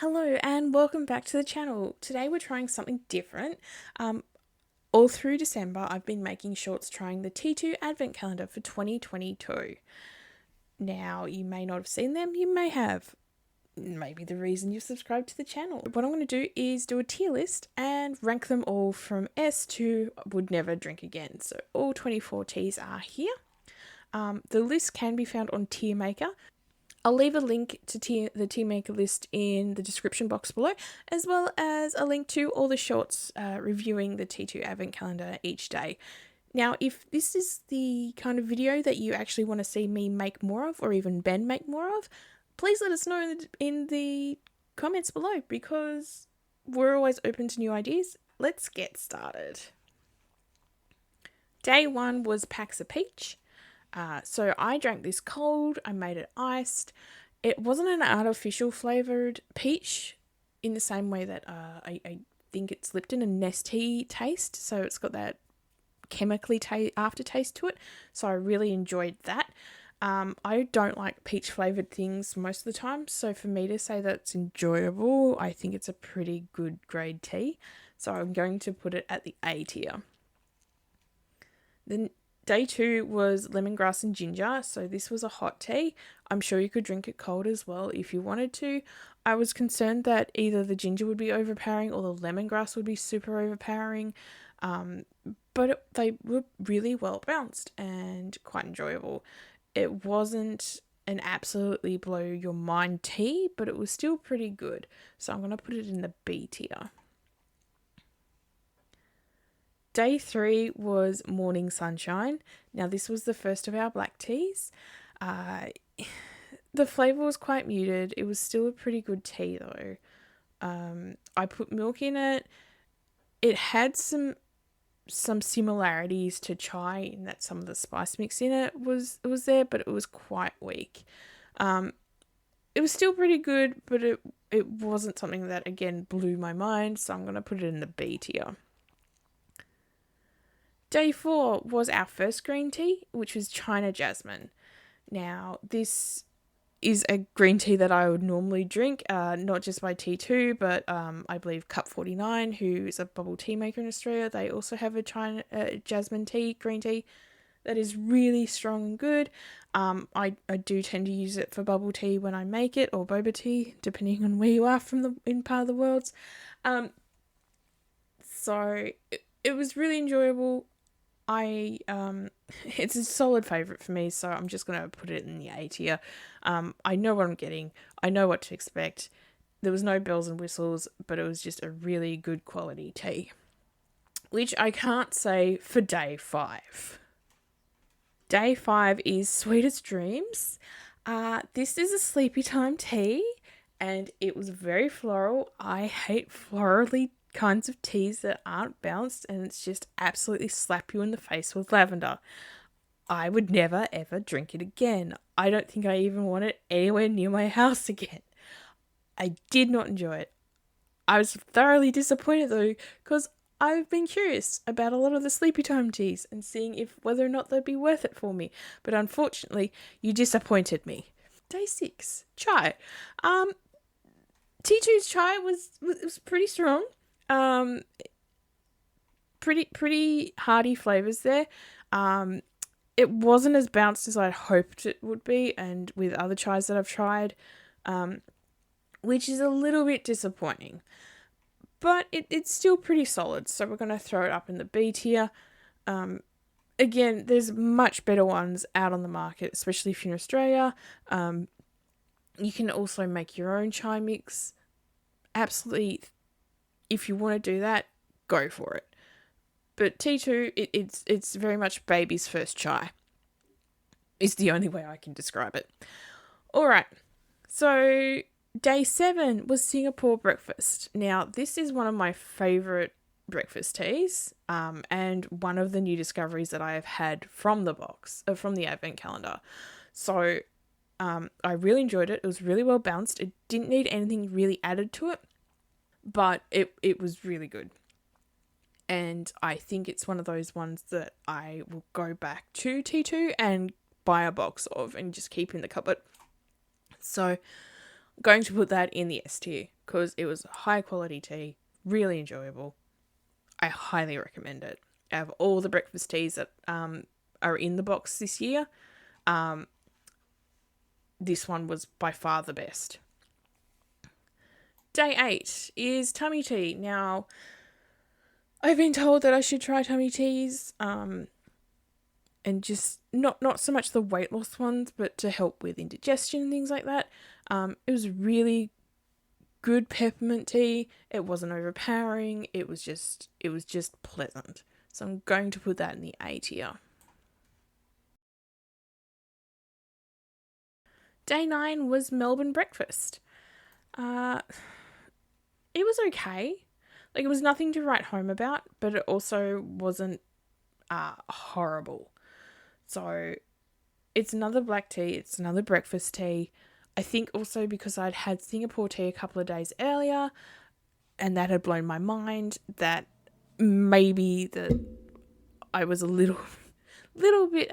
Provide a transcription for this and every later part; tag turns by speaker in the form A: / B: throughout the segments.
A: Hello and welcome back to the channel. Today we're trying something different. All through December I've been making shorts trying the T2 Advent Calendar for 2022. Now you may not have seen them, you may have. Maybe the reason you've subscribed to the channel. What I'm going to do is do a tier list and rank them all from S to would never drink again. So all 24 teas are here. The list can be found on Tier Maker. I'll leave a link to the Tea Maker list in the description box below, as well as a link to all the shorts reviewing the T2 Advent Calendar each day. Now, if this is the kind of video that you actually want to see me make more of, or even Ben make more of, please let us know in the comments below, because we're always open to new ideas. Let's get started. Day 1 was Packs of Peach. So I drank this cold, I made it iced. It wasn't an artificial flavoured peach in the same way that I think it's Lipton and Nestea taste. So it's got that chemically aftertaste to it. So I really enjoyed that. I don't like peach flavoured things most of the time. So for me to say that it's enjoyable, I think it's a pretty good grade tea. So I'm going to put it at the A tier. Then Day 2 was lemongrass and ginger, so this was a hot tea. I'm sure you could drink it cold as well if you wanted to. I was concerned that either the ginger would be overpowering or the lemongrass would be super overpowering, but they were really well balanced and quite enjoyable. It wasn't an absolutely blow your mind tea, but it was still pretty good, so I'm going to put it in the B tier. Day 3 was Morning Sunshine. Now this was the first of our black teas. The flavour was quite muted. It was still a pretty good tea though. I put milk in it. It had some similarities to chai in that some of the spice mix in it was there, but it was quite weak. It was still pretty good, but it wasn't something that again blew my mind, so I'm going to put it in the B tier. Day 4 was our first green tea, which was China Jasmine. Now, this is a green tea that I would normally drink, not just by T2, but I believe Cup 49, who is a bubble tea maker in Australia, they also have a China Jasmine tea, green tea, that is really strong and good. I do tend to use it for bubble tea when I make it, or boba tea, depending on where you are in part of the world. So it was really enjoyable. It's a solid favourite for me, so I'm just going to put it in the A tier. I know what I'm getting. I know what to expect. There was no bells and whistles, but it was just a really good quality tea, which I can't say for Day 5. Day 5 is Sweetest Dreams. This is a sleepy time tea, and it was very floral. I hate florally kinds of teas that aren't balanced, and it's just absolutely slap you in the face with lavender. I would never ever drink it again. I don't think I even want it anywhere near my house again. I did not enjoy it. I was thoroughly disappointed though, because I've been curious about a lot of the sleepy time teas and seeing if whether or not they'd be worth it for me, but unfortunately you disappointed me. Day 6, chai. T2's chai was pretty strong. Pretty hearty flavors there. It wasn't as bounced as I'd hoped it would be, and with other chais that I've tried, which is a little bit disappointing. But it's still pretty solid, so we're going to throw it up in the B tier. Again, there's much better ones out on the market, especially if you're in Australia. You can also make your own chai mix. Absolutely, if you want to do that, go for it. But T2, it's very much baby's first chai. Is the only way I can describe it. Alright, so Day 7 was Singapore Breakfast. Now, this is one of my favourite breakfast teas, and one of the new discoveries that I have had from the box, from the Advent Calendar. So, I really enjoyed it. It was really well balanced. It didn't need anything really added to it, but it was really good. And I think it's one of those ones that I will go back to T2 and buy a box of and just keep in the cupboard. So I'm going to put that in the S tier because it was high quality tea, really enjoyable. I highly recommend it. Out of all the breakfast teas that are in the box this year, this one was by far the best. Day 8 is tummy tea. Now, I've been told that I should try tummy teas, and just not so much the weight loss ones, but to help with indigestion and things like that. It was really good peppermint tea. It wasn't overpowering. It was just pleasant. So I'm going to put that in the A tier. Day 9 was Melbourne breakfast. It was okay. Like, it was nothing to write home about, but it also wasn't horrible. So it's another black tea. It's another breakfast tea. I think also because I'd had Singapore tea a couple of days earlier, and that had blown my mind, that maybe that I was a little bit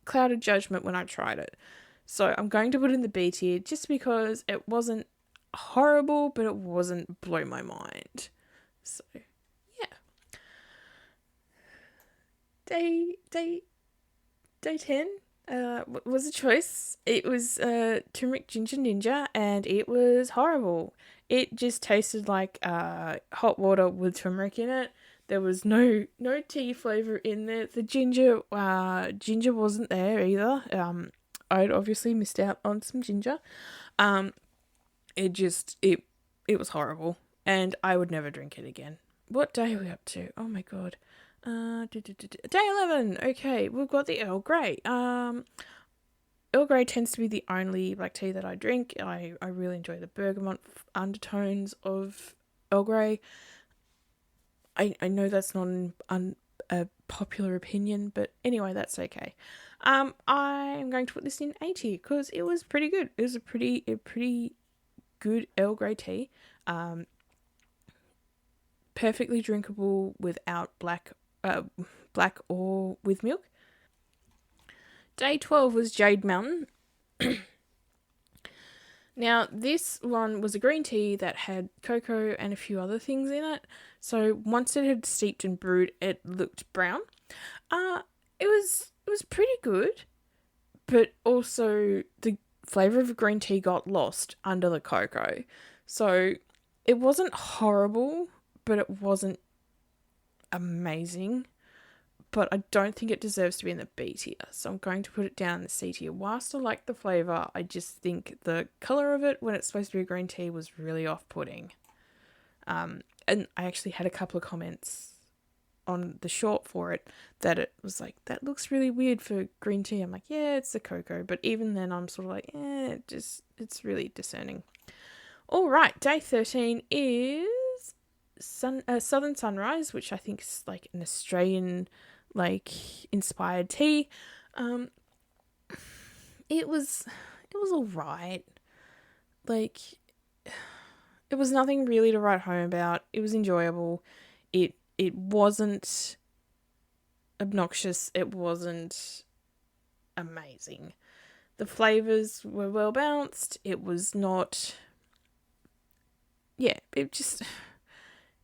A: clouded judgment when I tried it. So I'm going to put it in the B tier just because it wasn't horrible, but it wasn't blow my mind. So yeah. Day 10 was a choice. It was turmeric ginger ninja, and it was horrible. It just tasted like hot water with turmeric in it. There was no tea flavor in there. The ginger wasn't there either. I'd obviously missed out on some ginger. It was horrible, and I would never drink it again. What day are we up to? Oh my god. Day 11. Okay, we've got the Earl Grey. Earl Grey tends to be the only black tea that I drink. I really enjoy the bergamot undertones of Earl Grey. I know that's not a popular opinion, but anyway, that's okay. I'm going to put this in A tier because it was pretty good. It was a pretty good Earl Grey tea. Perfectly drinkable without black or with milk. Day 12 was Jade Mountain. Now, this one was a green tea that had cocoa and a few other things in it. So once it had steeped and brewed, it looked brown. It was pretty good, but also the flavour of green tea got lost under the cocoa. So it wasn't horrible, but it wasn't amazing. But I don't think it deserves to be in the B tier. So I'm going to put it down in the C tier. Whilst I like the flavour, I just think the colour of it when it's supposed to be a green tea was really off-putting. And I actually had a couple of comments on the short for it that it was like, that looks really weird for green tea. I'm like, yeah, it's the cocoa. But even then I'm sort of like, it's really discerning. All right, day 13 is Southern Sunrise, which I think is like an Australian inspired tea. It was all right. Like, it was nothing really to write home about. It was enjoyable. It wasn't obnoxious. It wasn't amazing. The flavors were well balanced. It was not. Yeah, it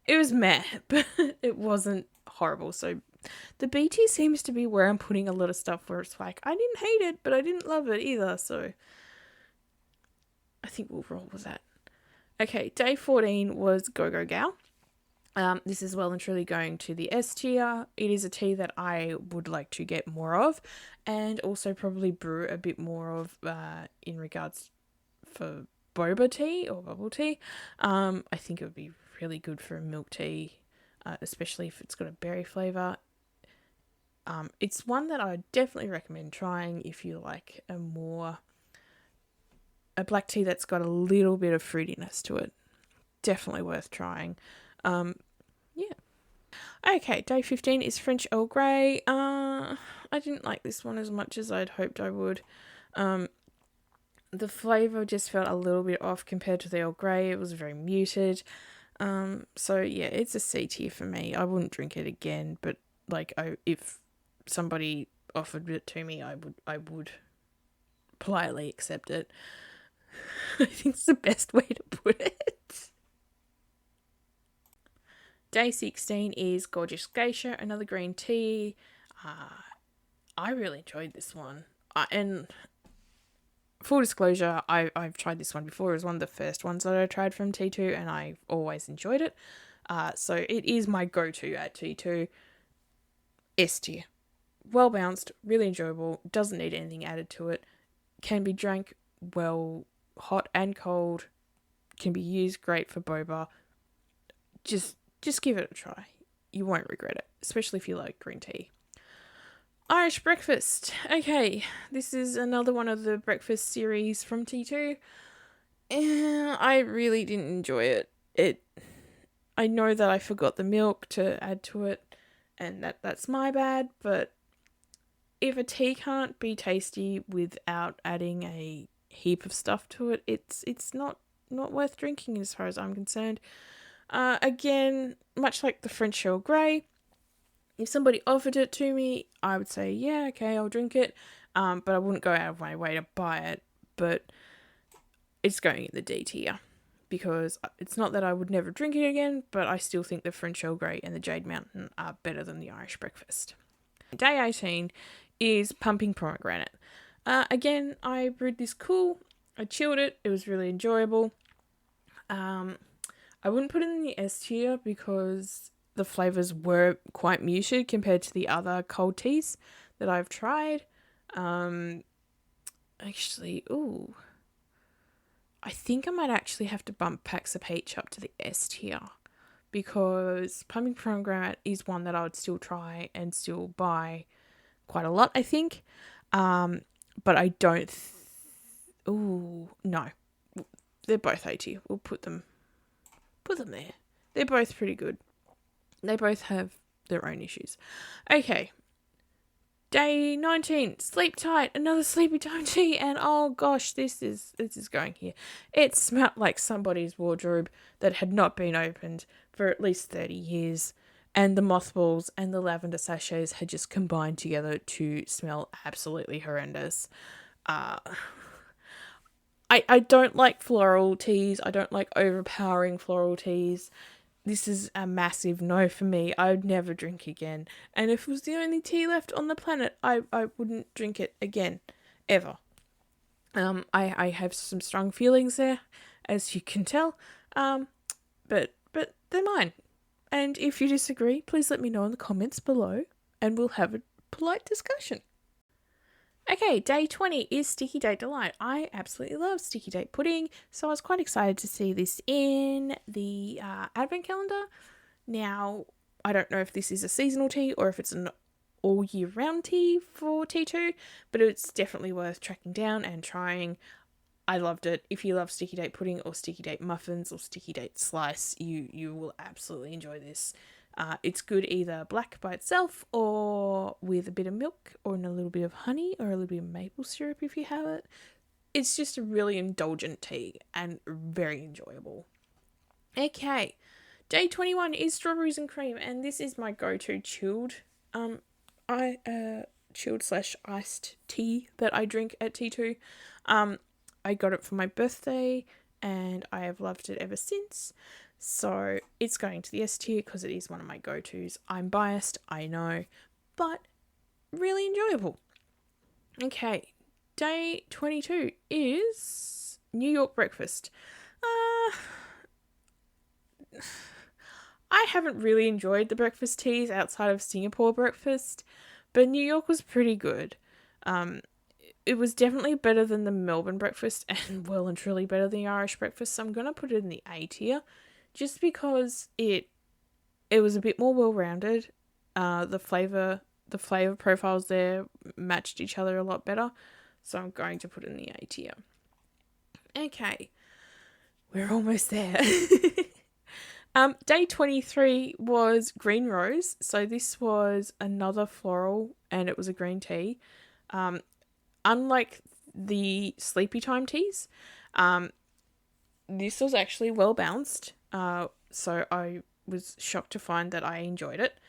A: was meh, but it wasn't horrible. So the BT seems to be where I'm putting a lot of stuff where it's like, I didn't hate it, but I didn't love it either. So I think we'll roll with that. Okay, day 14 was Go Go Gal. This is well and truly going to the S tier. It is a tea that I would like to get more of, and also probably brew a bit more of in regards for boba tea or bubble tea. I think it would be really good for a milk tea, especially if it's got a berry flavour. It's one that I would definitely recommend trying if you like a black tea that's got a little bit of fruitiness to it. Definitely worth trying. Yeah. Okay, day 15 is French Earl Grey. I didn't like this one as much as I'd hoped I would. The flavour just felt a little bit off compared to the Earl Grey. It was very muted. So yeah, it's a C tier for me. I wouldn't drink it again, but if somebody offered it to me, I would politely accept it. I think it's the best way to put it. Day 16 is Gorgeous Geisha, another green tea. I really enjoyed this one. And full disclosure, I've tried this one before. It was one of the first ones that I tried from T2, and I always enjoyed it. So it is my go-to at T2. S tier. Well balanced, really enjoyable, doesn't need anything added to it. Can be drank well, hot and cold. Can be used great for boba. Just give it a try. You won't regret it, especially if you like green tea. Irish breakfast. Okay, this is another one of the breakfast series from T2. I really didn't enjoy it. I know that I forgot the milk to add to it, and that's my bad, but if a tea can't be tasty without adding a heap of stuff to it, it's not worth drinking as far as I'm concerned. Again, much like the French Earl Gray, if somebody offered it to me, I would say, yeah, okay, I'll drink it, but I wouldn't go out of my way to buy it, but it's going in the D tier, because it's not that I would never drink it again, but I still think the French Earl Grey and the Jade Mountain are better than the Irish breakfast. Day 18 is Pumping Pomegranate. Again, I brewed this cool. I chilled it. It was really enjoyable. I wouldn't put it in the S tier because the flavours were quite muted compared to the other cold teas that I've tried. I think I might actually have to bump Packs of Peach up to the S tier, because Pumping Pomegranate is one that I would still try and still buy quite a lot, I think. But I don't... no. They're both A tier. We'll put them there. They're both pretty good. They both have their own issues. Okay. Day 19, Sleep Tight, another sleepy time tea, and oh gosh, this is going here. It smelled like somebody's wardrobe that had not been opened for at least 30 years, and the mothballs and the lavender sachets had just combined together to smell absolutely horrendous. I don't like floral teas. I don't like overpowering floral teas. This is a massive no for me. I would never drink again. And if it was the only tea left on the planet, I wouldn't drink it again. Ever. I have some strong feelings there, as you can tell. But they're mine. And if you disagree, please let me know in the comments below, and we'll have a polite discussion. Okay, day 20 is Sticky Date Delight. I absolutely love Sticky Date pudding, so I was quite excited to see this in the advent calendar. Now, I don't know if this is a seasonal tea or if it's an all year round tea for T2, but it's definitely worth tracking down and trying. I loved it. If you love Sticky Date pudding or Sticky Date muffins or Sticky Date slice, you will absolutely enjoy this. It's good either black by itself or with a bit of milk or in a little bit of honey or a little bit of maple syrup if you have it. It's just a really indulgent tea and very enjoyable. Okay, day 21 is Strawberries and Cream, and this is my go-to chilled /iced tea that I drink at T2. I got it for my birthday and I have loved it ever since. So it's going to the S tier because it is one of my go-tos. I'm biased, I know, but really enjoyable. Okay, day 22 is New York breakfast. I haven't really enjoyed the breakfast teas outside of Singapore breakfast, but New York was pretty good. It was definitely better than the Melbourne breakfast and well and truly better than the Irish breakfast, so I'm going to put it in the A tier. Just because it was a bit more well-rounded. The flavour profiles there matched each other a lot better. So I'm going to put it in the A tier. Okay. We're almost there. Day 23 was Green Rose. So this was another floral and it was a green tea. Unlike the sleepy time teas, this was actually well balanced. So I was shocked to find that I enjoyed it.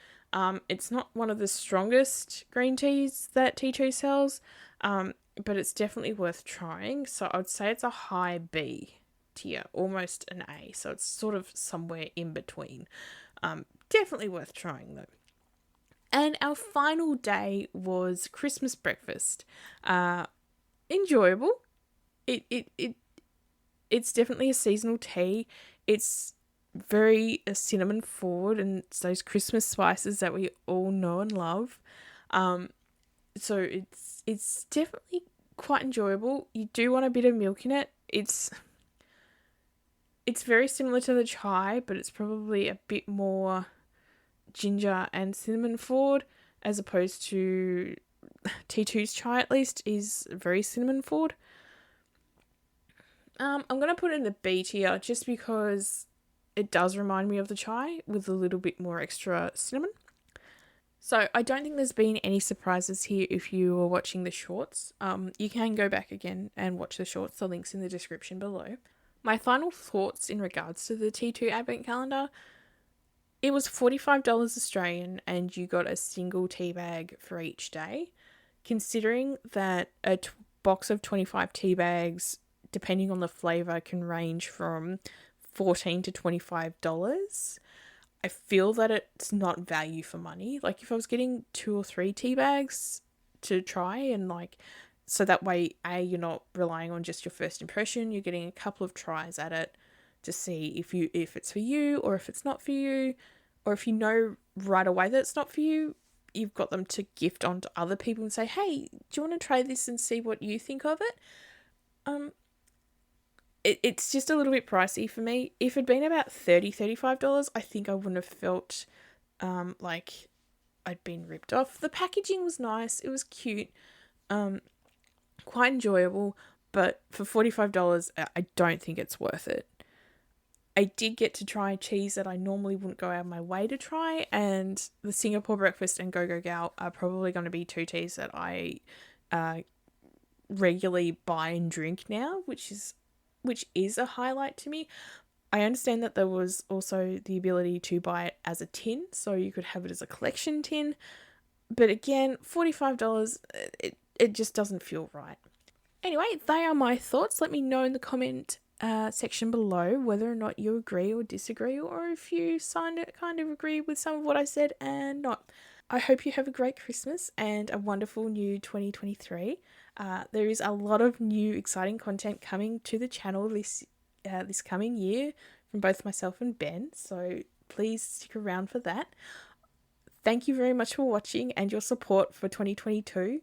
A: It's not one of the strongest green teas that T2 sells. but it's definitely worth trying. So I would say it's a high B tier, almost an A. So it's sort of somewhere in between. Definitely worth trying though. And our final day was Christmas breakfast. Enjoyable. It's definitely a seasonal tea. It's very cinnamon forward, and it's those Christmas spices that we all know and love. Um, so it's definitely quite enjoyable. You do want a bit of milk in it. It's very similar to the chai, but it's probably a bit more ginger and cinnamon forward, as opposed to T2's chai, at least, is very cinnamon forward. I'm going to put it in the B tier just because it does remind me of the chai with a little bit more extra cinnamon. So I don't think there's been any surprises here if you were watching the shorts. You can go back again and watch the shorts. The link's in the description below. My final thoughts in regards to the T2 Advent Calendar. It was $45 Australian and you got a single tea bag for each day. Considering that a box of 25 tea bags, depending on the flavour, can range from $14 to $25. I feel that it's not value for money. Like, if I was getting 2 or 3 tea bags to try, and like, so that way, you're not relying on just your first impression, you're getting a couple of tries at it to see if it's for you or if it's not for you, or if you know right away that it's not for you, you've got them to gift on to other people and say, hey, do you want to try this and see what you think of it? It's just a little bit pricey for me. If it'd been about $35, I think I wouldn't have felt like I'd been ripped off. The packaging was nice. It was cute. Quite enjoyable. But for $45, I don't think it's worth it. I did get to try cheese that I normally wouldn't go out of my way to try, and the Singapore Breakfast and Go Go Gal are probably going to be two teas that I regularly buy and drink now, which is a highlight to me. I understand that there was also the ability to buy it as a tin, so you could have it as a collection tin. But again, $45, it just doesn't feel right. Anyway, they are my thoughts. Let me know in the comment section below whether or not you agree or disagree, or if you kind of agree with some of what I said and not. I hope you have a great Christmas and a wonderful new 2023. There is a lot of new exciting content coming to the channel this coming year from both myself and Ben, so please stick around for that. Thank you very much for watching and your support for 2022.